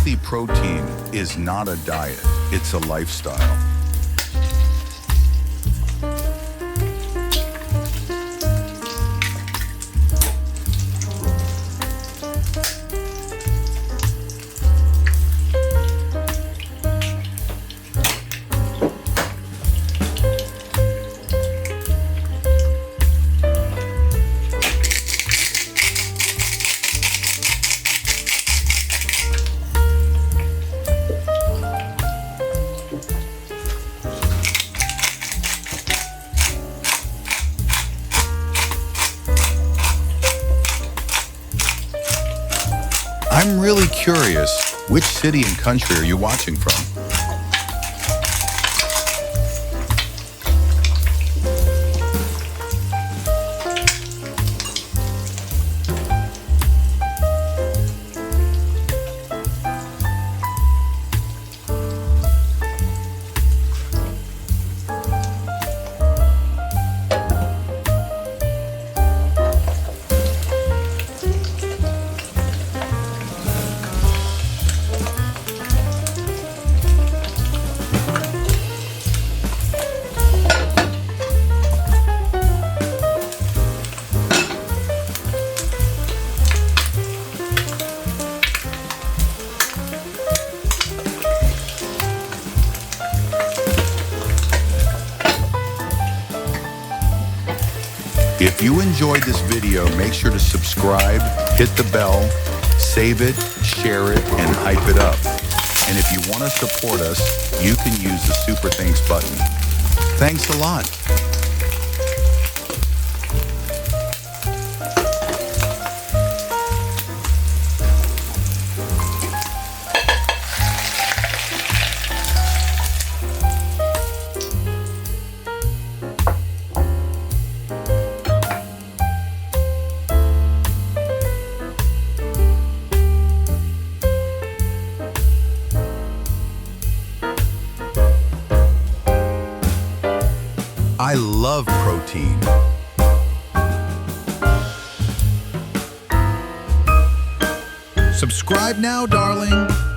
Healthy protein is not a diet, it's a lifestyle. I'm really curious, which city and country are you watching from? If you enjoyed this video, make sure to subscribe, hit the bell, save it, share it, and hype it up. And if you want to support us, you can use the Super Thanks button. Thanks a lot. I love protein. Subscribe now, darling.